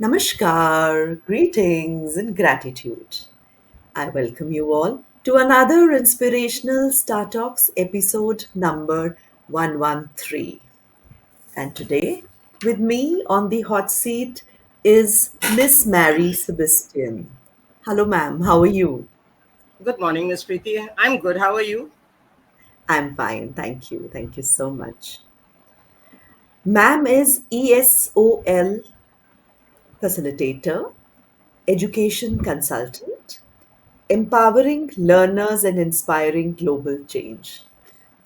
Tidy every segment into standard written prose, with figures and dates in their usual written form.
Namaskar, greetings, and gratitude. I welcome you all to another Inspirational Star Talks episode number 113. And today, with me on the hot seat is Miss Mary Sebastian. Hello, ma'am. How are you? Good morning, Miss Preeti. I'm good. How are you? I'm fine. Thank you. Thank you so much. Ma'am is ESOL facilitator, education consultant, empowering learners and inspiring global change.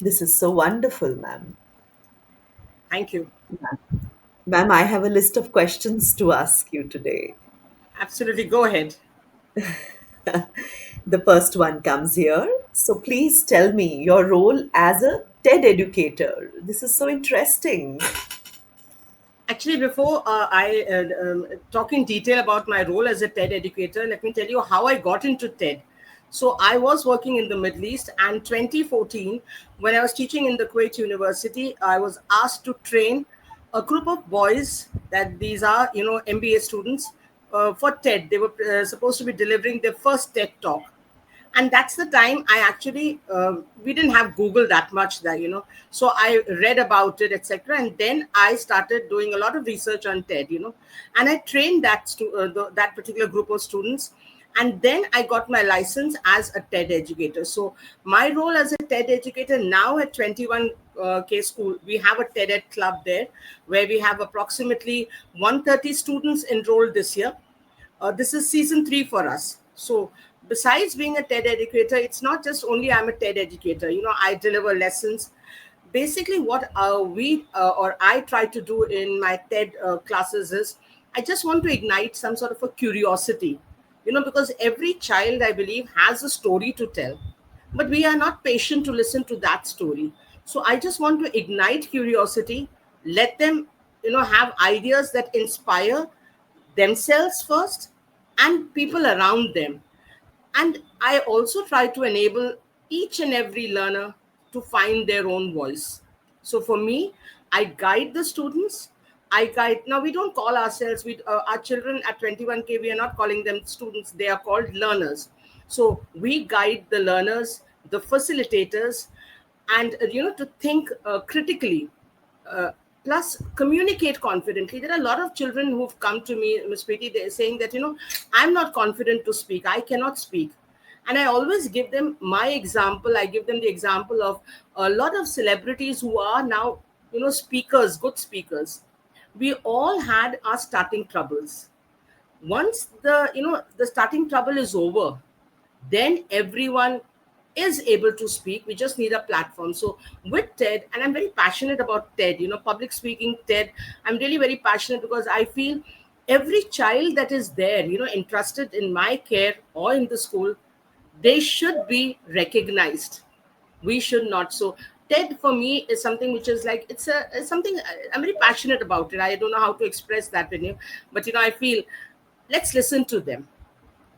This is so wonderful, ma'am. Thank you. Ma'am, I have a list of questions to ask you today. Absolutely. Go ahead. The first one comes here. So please tell me your role as a TED educator. This is so interesting. Actually, before I talk in detail about my role as a TED educator, let me tell you how I got into TED. So I was working in the Middle East, and 2014, when I was teaching in the Kuwait University, I was asked to train a group of boys that these are, MBA students for TED. They were supposed to be delivering their first TED talk, and that's the time I actually we didn't have Google that much there, so I read about it, etc., and then I started doing a lot of research on TED, and I trained that particular group of students, and then I got my license as a TED educator. So my role as a TED educator now at 21 K school, we have a TED club there where we have approximately 130 students enrolled this year. This is season 3 for us. So besides being a TED educator, it's not just only I'm a TED educator. I deliver lessons. Basically, what we or I try to do in my TED classes is I just want to ignite some sort of a curiosity. Because every child, I believe, has a story to tell, but we are not patient to listen to that story. So I just want to ignite curiosity, let them, have ideas that inspire themselves first and people around them. And I also try to enable each and every learner to find their own voice. So for me, I guide the students. I guide. Now we don't call ourselves. Our children at 21K. We are not calling them students. They are called learners. So we guide the learners, the facilitators, and to think critically, uh, plus communicate confidently. There are a lot of children who've come to me, Ms. Preeti, they're saying that, I'm not confident to speak, I cannot speak. And I always give them my example. I give them the example of a lot of celebrities who are now, speakers, good speakers. We all had our starting troubles. Once the starting trouble is over, then everyone is able to speak. We just need a platform. So with TED, and I'm very passionate about TED, public speaking, TED, I'm really very passionate because I feel every child that is there, entrusted in my care or in the school, they should be recognized. We should not. So TED for me is something which is like, it's something I'm very passionate about it. I don't know how to express that in you, but I feel, let's listen to them,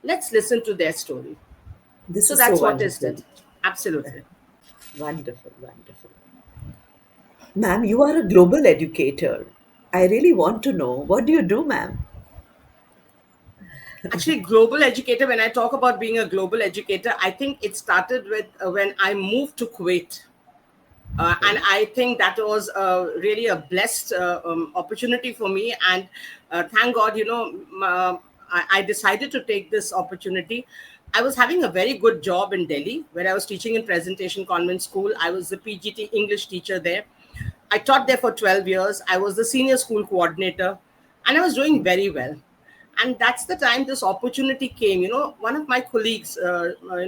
let's listen to their story. This So is so that's what is wonderful. it. Absolutely. Wonderful, wonderful. Ma'am, you are a global educator. I really want to know what do you do, ma'am? Actually, global educator, when I talk about being a global educator, I think it started with when I moved to Kuwait. And Okay. I think that was really a blessed opportunity for me. And thank God, I decided to take this opportunity. I was having a very good job in Delhi where I was teaching in Presentation Convent School. I was the PGT English teacher there. I taught there for 12 years. I was the senior school coordinator, and I was doing very well. And that's the time this opportunity came. One of my colleagues,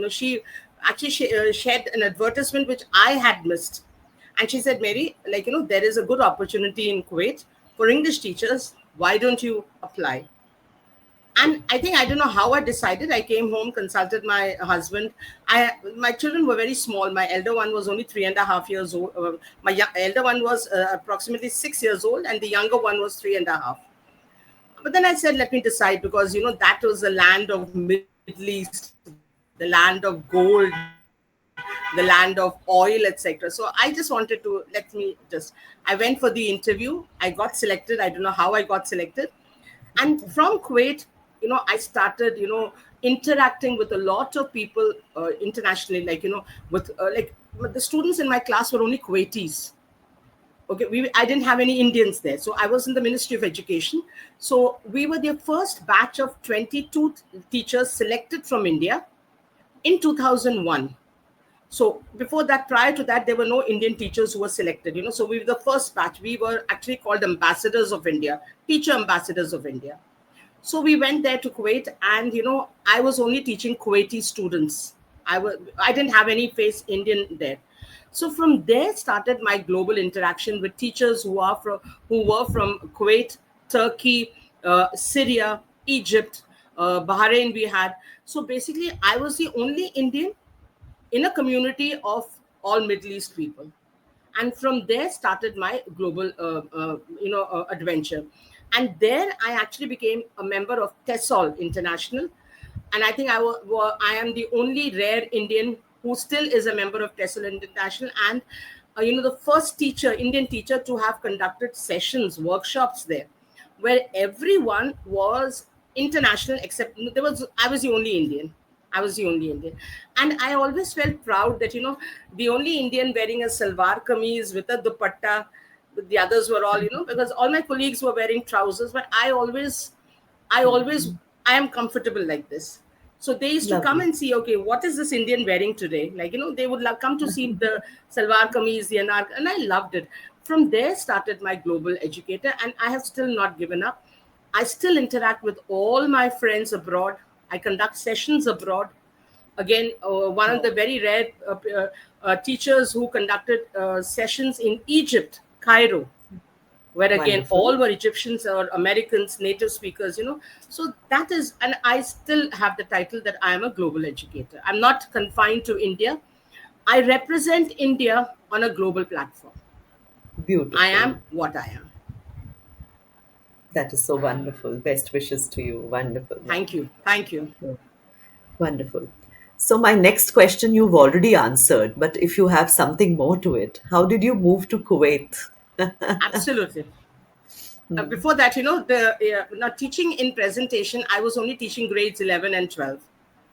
she actually shared an advertisement which I had missed. And she said, Mary, there is a good opportunity in Kuwait for English teachers. Why don't you apply? And I think, I don't know how I decided. I came home, consulted my husband. My children were very small. My elder one was only 3.5 years old. My elder one was approximately 6 years old, and the younger one was 3.5. But then I said, let me decide, because that was the land of Middle East, the land of gold, the land of oil, etc. So I just wanted to, I went for the interview. I got selected. I don't know how I got selected. And from Kuwait, I started, interacting with a lot of people internationally, like, with like the students in my class were only Kuwaitis. Okay, I didn't have any Indians there, so I was in the Ministry of Education. So we were the first batch of 22 teachers selected from India in 2001. So before that, prior to that, there were no Indian teachers who were selected. So we were the first batch. We were actually called ambassadors of India, teacher ambassadors of India. So we went there to Kuwait, and I was only teaching Kuwaiti students. I didn't have any face Indian there. So from there started my global interaction with teachers who were from Kuwait, Turkey, Syria, Egypt, Bahrain. We had, so basically I was the only Indian in a community of all Middle East people. And from there started my global adventure. And then I actually became a member of TESOL International. And I think I am the only rare Indian who still is a member of TESOL International, and the first Indian teacher to have conducted sessions, workshops there, where everyone was international except I was the only Indian. I was the only Indian. And I always felt proud that, the only Indian wearing a salwar kameez with a dupatta. The others were all, because all my colleagues were wearing trousers, but I always, I am comfortable like this. So they used to come Lovely. and see, okay, what is this Indian wearing today? Like, they would come to see the salwar kameez, the anar, and I loved it. From there started my global educator, and I have still not given up. I still interact with all my friends abroad. I conduct sessions abroad. Again, one of Wow. the very rare teachers who conducted sessions in Egypt, Cairo, where again Wonderful. all were Egyptians or Americans, native speakers. So that is, and I still have the title that I am a global educator. I'm not confined to India. I represent India on a global platform. I Beautiful. am what I am. That is so wonderful. Best wishes to you. Wonderful, Thank you. wonderful. Thank you. Wonderful. So, my next question you've already answered, but if you have something more to it, how did you move to Kuwait? Absolutely. Before that, the now teaching in presentation, I was only teaching grades 11 and 12.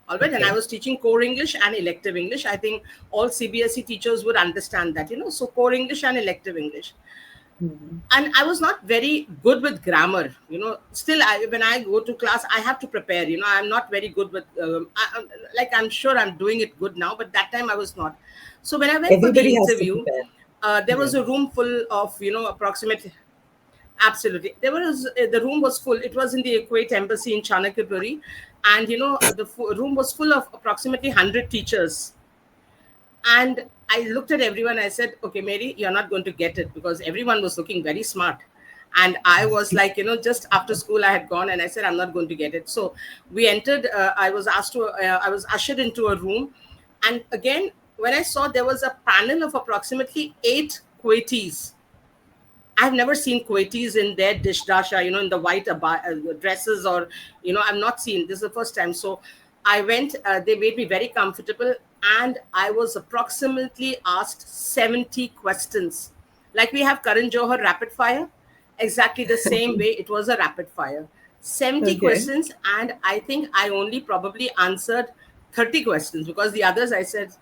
All right, and I Okay. was teaching core English and elective English. I think all CBSE teachers would understand that, so core English and elective English. And I was not very good with grammar. Still, when I go to class, I have to prepare. I'm not very good with, like, I'm sure I'm doing it good now, but that time I was not. So when I went for the Everybody has to interview, prepare. there Yeah. was a room full of, approximately. Absolutely. The room was full. It was in the Kuwait embassy in Chanakyapuri. And, the room was full of approximately 100 teachers. And I looked at everyone. I said, okay, Mary, you're not going to get it, because everyone was looking very smart. And I was like, just after school, I had gone, and I said, I'm not going to get it. So we entered. I was ushered into a room. And again, when I saw there was a panel of approximately 8 Kuwaitis. I've never seen Kuwaitis in their dish dasha, in the white dresses, or, I've not seen. This is the first time. So I went, they made me very comfortable, and I was approximately asked 70 questions. Like we have Karan Johar rapid fire, exactly the same way it was a rapid fire. 70 Okay. questions, and I think I only probably answered 30 questions, because the others I said,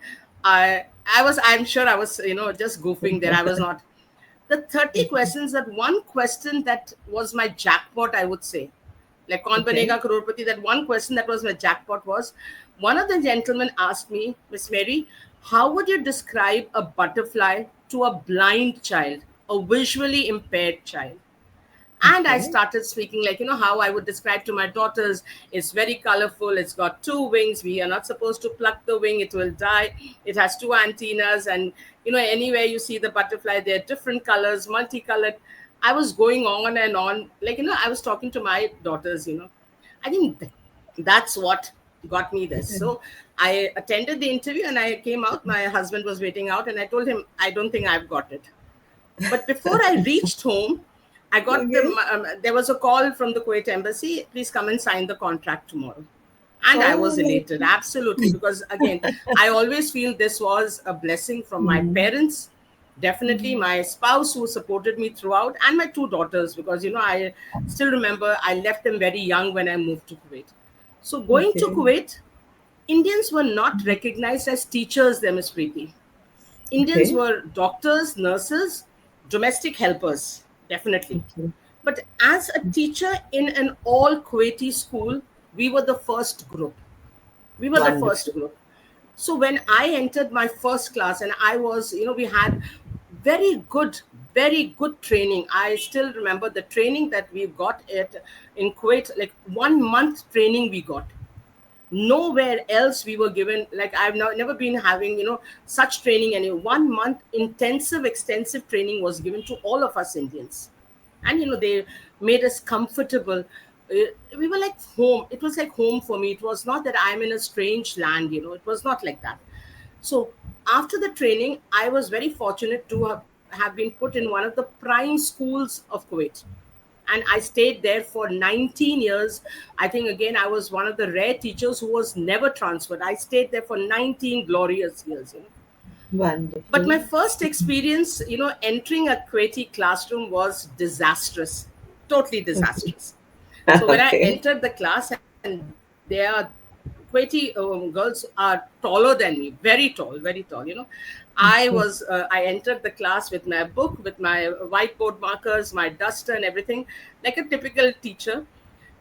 I'm sure I was, just goofing there. I was not the 30 questions, that one question that was my jackpot, I would say, like kaun Okay. banega crorepati, that one question that was my jackpot was, one of the gentlemen asked me, Miss Mary, how would you describe a butterfly to a blind child, a visually impaired child? And I Okay. started speaking, like, how I would describe to my daughters, it's very colorful, it's got two wings, we are not supposed to pluck the wing, it will die, it has two antennas, and anywhere you see the butterfly, they're different colors, multicolored. I was going on and on, like, I was talking to my daughters. I think that's what got me this. So I attended the interview, and I came out, my husband was waiting out, and I told him, I don't think I've got it. But before I reached home, I got Okay. there was a call from the Kuwait embassy. Please come and sign the contract tomorrow. And I was Oh, elated, absolutely, because again, I always feel this was a blessing from my parents, Definitely my spouse who supported me throughout, and my two daughters, because I still remember I left them very young when I moved to Kuwait. So going to Okay. Kuwait, Indians were not recognized as teachers there, Miss Preeti. Indians Okay. were doctors, nurses, domestic helpers, definitely. Okay. But as a teacher in an all Kuwaiti school, we were the first group. We were the first Wonderful. group. So when I entered my first class, and I was, we had very good, very good training. I still remember the training that we got in Kuwait, like 1 month training we got. Nowhere else we were given, like I've never been having such training. And 1 month intensive extensive training was given to all of us Indians. And they made us comfortable. We were like home. It was like home for me. It was not that I'm in a strange land. It was not like that. So after the training, I was very fortunate to have been put in one of the prime schools of Kuwait, and I stayed there for 19 years. I think again I was one of the rare teachers who was never transferred. I stayed there for 19 glorious years. But Wonderful. my first experience, entering a Kuwaiti classroom was disastrous, totally disastrous. So when I Okay. entered the class, and there are Kuwaiti girls are taller than me, very tall, very tall. I entered the class with my book, with my whiteboard markers, my duster, and everything, like a typical teacher.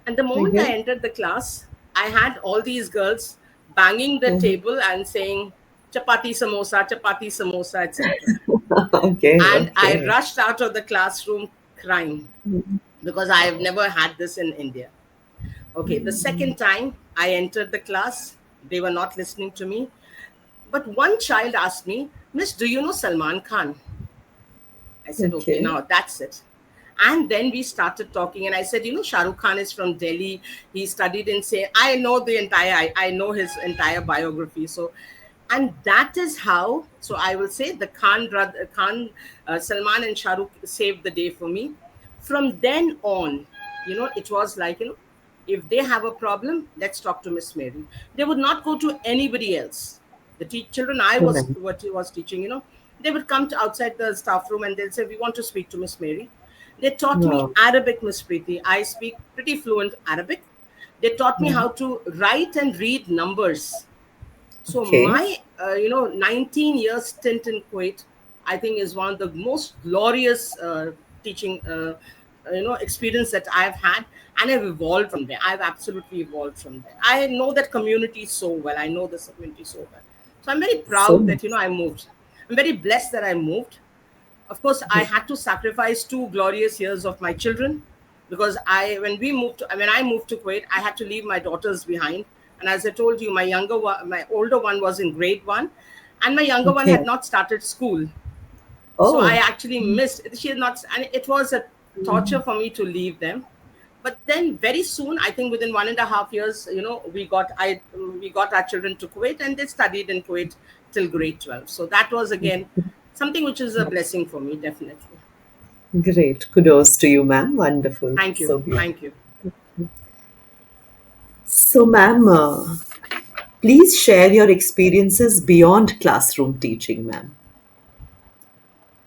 And the moment I Okay. entered the class, I had all these girls banging the table and saying, chapati, samosa, etc. Okay. And I Okay. rushed out of the classroom crying because I have never had this in India. Okay, the second time I entered the class, they were not listening to me. But one child asked me, Miss, do you know Salman Khan? I said, okay, Okay. now that's it. And then we started talking, and I said, Shah Rukh Khan is from Delhi. He studied in, say, I know the entire, I know his entire biography. So, and that is how, so I will say the Khan, Salman and Shah Rukh saved the day for me. From then on, it was like, if they have a problem, let's talk to Miss Mary. They would not go to anybody else. The children I was Tremendous. what he was teaching, they would come to outside the staff room and they'll say, "We want to speak to Miss Mary." They taught me Wow. Arabic, Miss Preeti. I speak pretty fluent Arabic. They taught me how to write and read numbers. So Okay. my 19 years stint in Kuwait, I think, is one of the most glorious teaching experience that I've had, and I've evolved from there. I've absolutely evolved from there. I know that community so well. I know this community so well. So I'm very So proud that I moved. I'm very blessed that I moved. Of course, I had to sacrifice 2 glorious years of my children, because when I moved to Kuwait, I had to leave my daughters behind. And as I told you, my older one was in grade 1, and my younger one okay. had not started school. So I Oh. actually missed. She had not, and it was a torture for me to leave them. But then very soon, I think within 1.5 years, we got our children to Kuwait, and they studied in Kuwait till grade 12. So that was again something which is a blessing for me, definitely. Great. Kudos to you, ma'am. Wonderful. Thank you, So beautiful. thank you. So, ma'am, please share your experiences beyond classroom teaching, ma'am.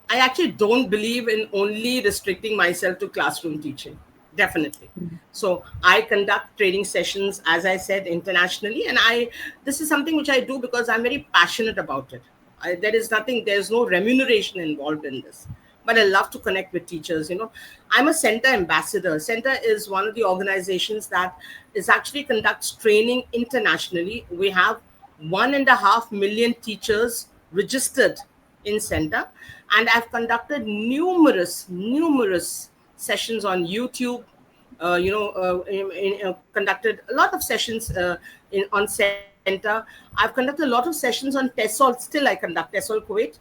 I actually don't believe in only restricting myself to classroom teaching. Definitely. So I conduct training sessions, as I said, internationally, and this is something which I do because I'm very passionate about it. There's no remuneration involved in this, but I love to connect with teachers. I'm a center ambassador. Center is one of the organizations that is actually conducts training internationally. We have 1.5 million teachers registered in center, and I've conducted numerous sessions on YouTube. Conducted a lot of sessions on center. I've conducted a lot of sessions on TESOL. Still, I conduct TESOL Kuwait.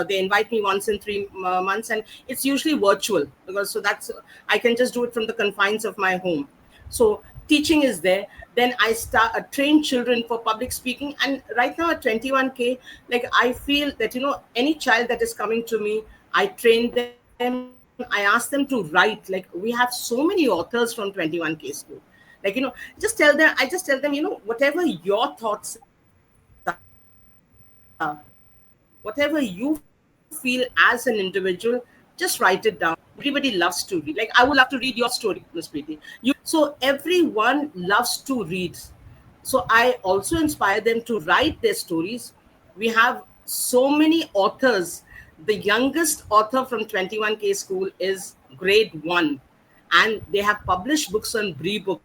They invite me once in 3 months, and it's usually virtual, because so that's I can just do it from the confines of my home. So teaching is there. Then I start train children for public speaking, and right now at 21K, like I feel that any child that is coming to me, I train them. I ask them to write. Like we have so many authors from 21K school. Just tell them. I just tell them, whatever your thoughts are, whatever you feel, whatever you want to say, feel as an individual, just write it down. Everybody loves to read. Like, I would love to read your story, Miss Preeti. So everyone loves to read. So I also inspire them to write their stories. We have so many authors. The youngest author from 21K School is grade 1, and they have published books on Bree Books.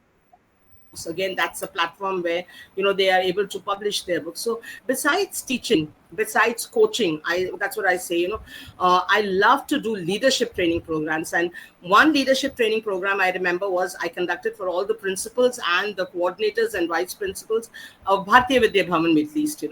Again, that's a platform where they are able to publish their books. So besides teaching, besides coaching, that's what I say, I love to do leadership training programs. And one leadership training program I remember was I conducted for all the principals and the coordinators and vice principals of Bharatiya Vidya Bhavan Middle East,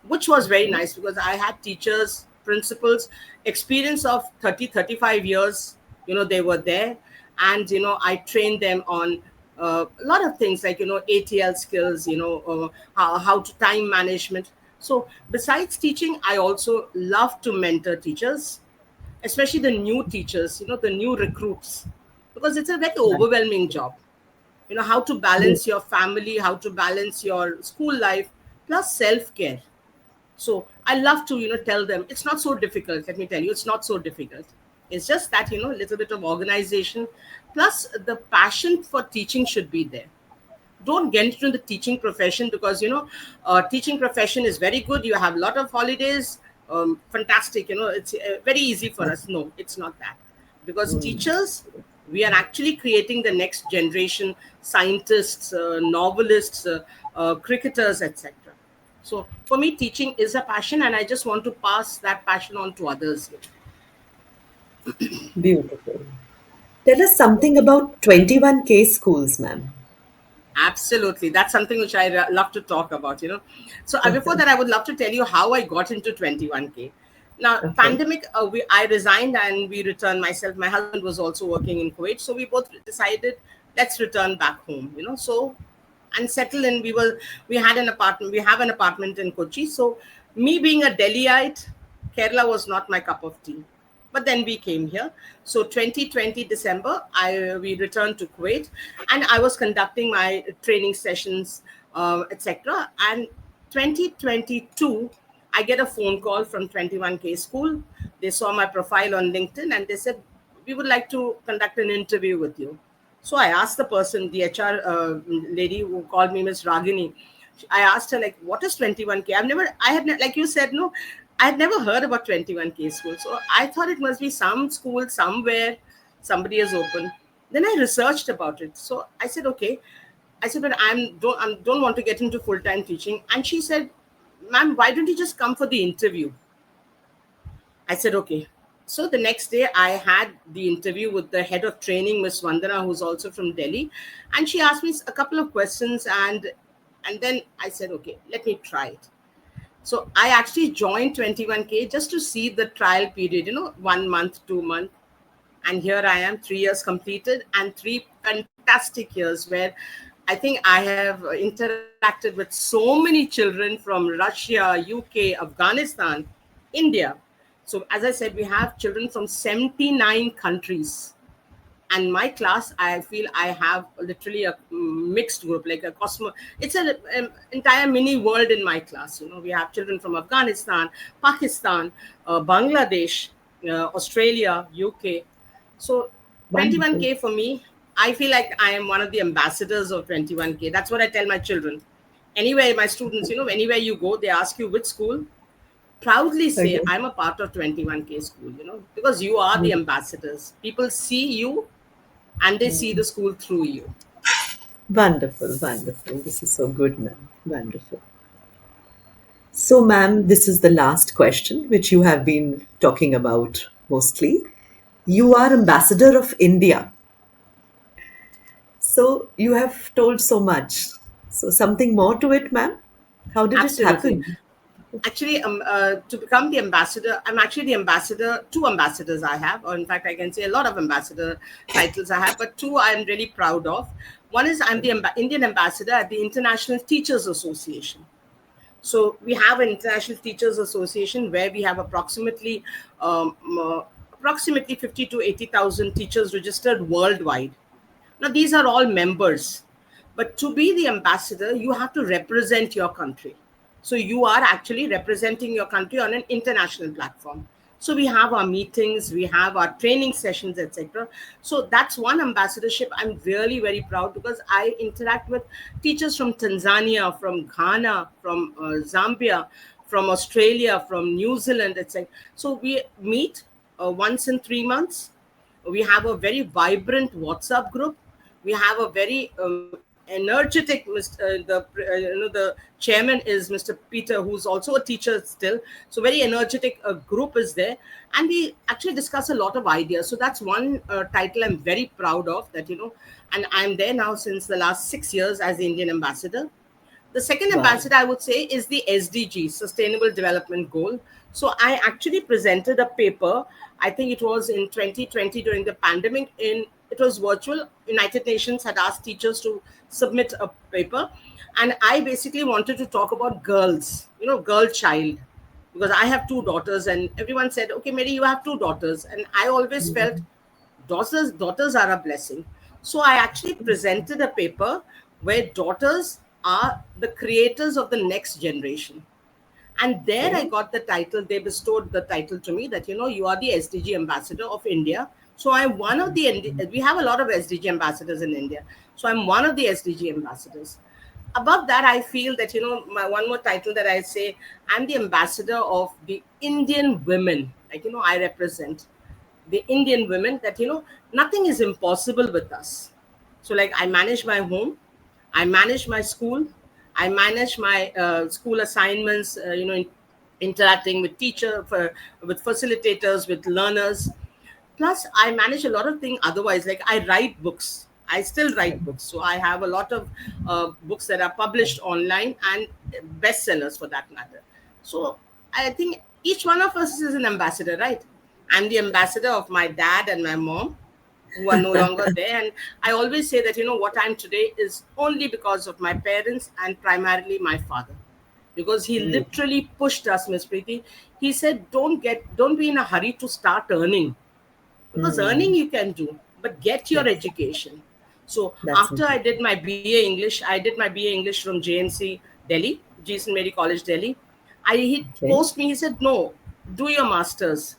which was very Okay. nice because I had teachers, principals, experience of 30, 35 years. They were there, and I trained them on a lot of things like ATL skills, how to time management. So besides teaching, I also love to mentor teachers, especially the new teachers, the new recruits, because it's a very Right. overwhelming job. How to Yes. balance your family, how to balance your school life, plus self care. So I love to tell them it's not so difficult. Let me tell you, it's not so difficult. It's just that a little bit of organization, plus the passion for teaching should be there. Don't get into the teaching profession because teaching profession is very good. You have a lot of holidays, fantastic. It's very easy for Right. us. No, it's not that, because teachers, we are actually creating the next generation: scientists, novelists, cricketers, etc. So for me, teaching is a passion, and I just want to pass that passion on to others. Beautiful. Tell us something about 21K schools, ma'am. Absolutely. That's something which I love to talk about, So before that, I would love to tell you how I got into 21K. Now, Okay. pandemic, I resigned and we returned myself. My husband was also working in Kuwait. So we both decided, let's return back home, So, and settle in. We had an apartment. We have an apartment in Kochi. So me being a Delhiite, Kerala was not my cup of tea. But then we came here. So 2020 December, I we returned to Kuwait, and I was conducting my training sessions, etc. And 2022, I get a phone call from 21K School. They saw my profile on LinkedIn and they said, we would like to conduct an interview with you. So I asked the person, the HR lady who called me Miss Ragini. I asked her, like, what is 21K? Like you said, no, I had never heard about 21K school. So I thought it must be some school somewhere somebody has opened. Then I researched about it. So I said, okay. I said, but I don't want to get into full time teaching. And she said, ma'am, why don't you just come for the interview? I said, okay. So the next day, I had the interview with the head of training, Miss Vandana, who's also from Delhi, and she asked me a couple of questions, and then I said, okay, let me try it. So I actually joined 21K just to see the trial period, 1 month, 2 month, and here I am, 3 years completed, and 3 fantastic years where I think I have interacted with so many children from Russia, UK, Afghanistan, India. So as I said, we have children from 79 countries. And my class, I feel I have literally a mixed group, like a cosmo. It's an entire mini world in my class. We have children from Afghanistan, Pakistan, Bangladesh, Australia, UK. So Wonderful. 21K for me, I feel like I am one of the ambassadors of 21K. That's what I tell my children. Anywhere, my students, anywhere you go, they ask you which school, proudly say Okay. I'm a part of 21K school, because you are the ambassadors. People see you and they see the school through you. Wonderful. Wonderful. This is so good, ma'am. Wonderful. So, ma'am, this is the last question, which you have been talking about mostly. You are ambassador of India. So, you have told so much. So, something more to it, ma'am? How did it Absolutely. happen? Actually, to become the ambassador, I'm actually the ambassador. Two ambassadors I have, or in fact, I can say a lot of ambassador titles I have, but two I'm really proud of. One is I'm the Indian ambassador at the International Teachers Association. So we have an International Teachers Association where we have um, uh, approximately 50 to 80,000 teachers registered worldwide. Now these are all members, but to be the ambassador, you have to represent your country. So you are actually representing your country on an international platform. So we have our meetings, we have our training sessions, etc. So that's one ambassadorship I'm really very proud, because I interact with teachers from Tanzania, from Ghana, from Zambia, from Australia, from New Zealand, etc. So we meet once in 3 months. We have a very vibrant WhatsApp group. We have a very energetic the chairman is Mr. Peter, who's also a teacher still. So very energetic group is there, and we actually discuss a lot of ideas. So that's one title I'm very proud of, that and I'm there now since the last 6 years as the Indian ambassador. The second Wow. ambassador I would say is the SDG, Sustainable Development Goal. So I actually presented a paper. I think it was in 2020 during the pandemic. It was virtual. United Nations had asked teachers to submit a paper, and I basically wanted to talk about girls, girl child, because I have two daughters, and everyone said, "Okay, Mary, you have two daughters," and I always felt daughters are a blessing. So I actually presented a paper where daughters are the creators of the next generation. And there I Okay. got the title. They bestowed the title to me, that you are the SDG ambassador of India. So I'm one of the, we have a lot of SDG ambassadors in India. So I'm one of the SDG ambassadors. Above that, I feel that my one more title that I say, I'm the ambassador of the Indian women. Like, I represent the Indian women, that nothing is impossible with us. So like, I manage my home, I manage my school, I manage my school assignments, interacting with with facilitators, with learners. Plus I manage a lot of things otherwise, like I write books. I still write books, so I have a lot of books that are published online, and bestsellers for that matter. So I think each one of us is an ambassador, right? I'm the ambassador of my dad and my mom, who are no longer there. And I always say that what I'm today is only because of my parents, and primarily my father, because he Mm. literally pushed us, Miss Preeti. He said, don't be in a hurry to start earning, because earning Mm. you can do, but get your Yes, education. So that's after I important. did my BA English, I did my BA English from JNC Delhi, Jason Mary College Delhi. He Okay. forced me. He said, no, do your masters.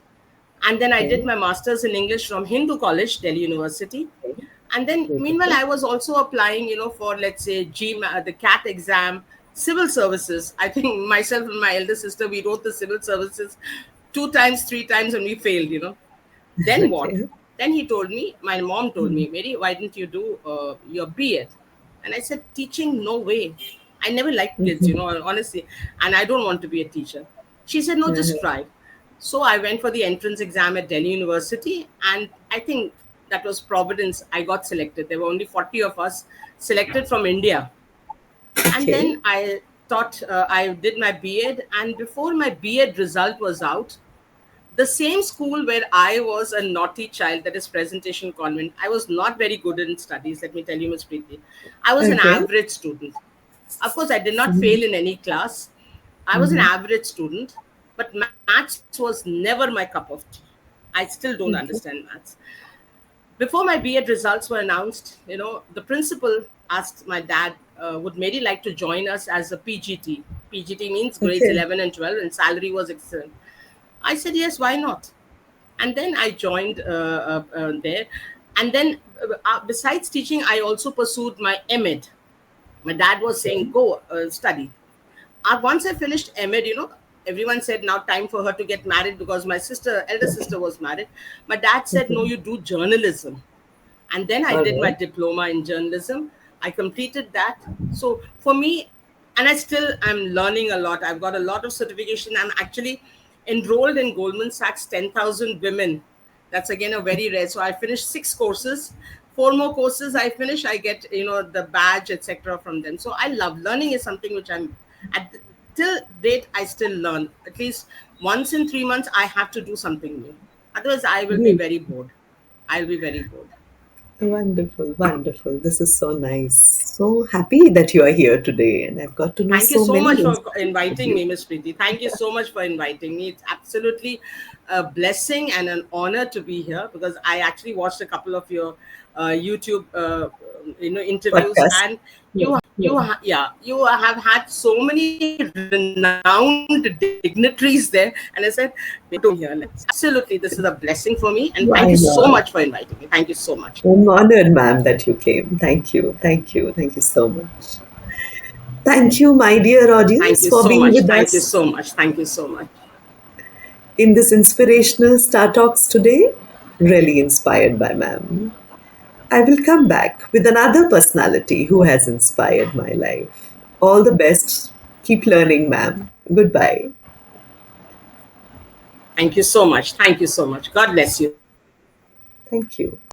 And then I did Okay. my masters in English from Hindu College, Delhi University. Okay. And then meanwhile Beautiful. I was also applying, for, let's say, the CAT exam, civil services. I think myself and my elder sister, we wrote the civil services 2 times, 3 times, and we failed. Then what? Okay. Then he told me, my mom told me, Mary, why didn't you do your B.Ed? And I said, teaching, no way. I never liked kids, honestly, and I don't want to be a teacher. She said, no, just try. So I went for the entrance exam at Delhi University, and I think that was Providence. I got selected. There were only 40 of us selected from India. And Okay. then I thought, I did my B.Ed, and before my B.Ed result was out, the same school where I was a naughty child, that is Presentation Convent. I was not very good in studies, let me tell you, Ms. Preeti. I was an Okay. average student. Of course, I did not Mhm. fail in any class. I was an Mhm. average student, but maths was never my cup of tea. I still don't Okay. understand maths. Before my B.Ed results were announced, the principal asked my dad, would Mary like to join us as a PGT? PGT means grades Okay. 11 and 12, and salary was excellent. I said, yes, why not? And then I joined there. And then, besides teaching, I also pursued my MEd. My dad was saying, Okay. go study. Once I finished MEd, everyone said now time for her to get married, because my elder sister was married. My dad said, no, you do journalism. And then I All did my right. diploma in journalism. I completed that. So for me, and I still am learning a lot. I've got a lot of certification. I'm actually enrolled in Goldman Sachs 10,000 women. That's again a very rare. So I finished 6 courses. 4 more courses I finish, I get the badge, etc. from them. So I love learning. Is something which I'm at till date I still learn. At least once in 3 months I have to do something new. Otherwise I will be very Beautiful. bored. I'll be very bored. Wonderful. Wonderful. This is so nice. So happy that you are here today, and I've got to know Thank you so so many much things for about inviting you. me, Miss Preeti. Thank you so much for inviting me. It's absolutely a blessing and an honor to be here, because I actually watched a couple of your YouTube, interviews, Podcast. and Yeah, yeah. you have had so many renowned dignitaries there, and I said, "Why don't you come here?" Absolutely, this is a blessing for me, and thank you Why so not? much for inviting me. Thank you so much. I'm honored, ma'am, that you came. Thank you. Thank you. Thank you so much. Thank you, my dear Thank audience, you for so being much. with Thank you us so much. Thank you so much. in this inspirational Star Talks today. Really inspired by ma'am. I will come back with another personality who has inspired my life. All the best. Keep learning, ma'am. Goodbye. Thank you so much. Thank you so much. God bless you. Thank you.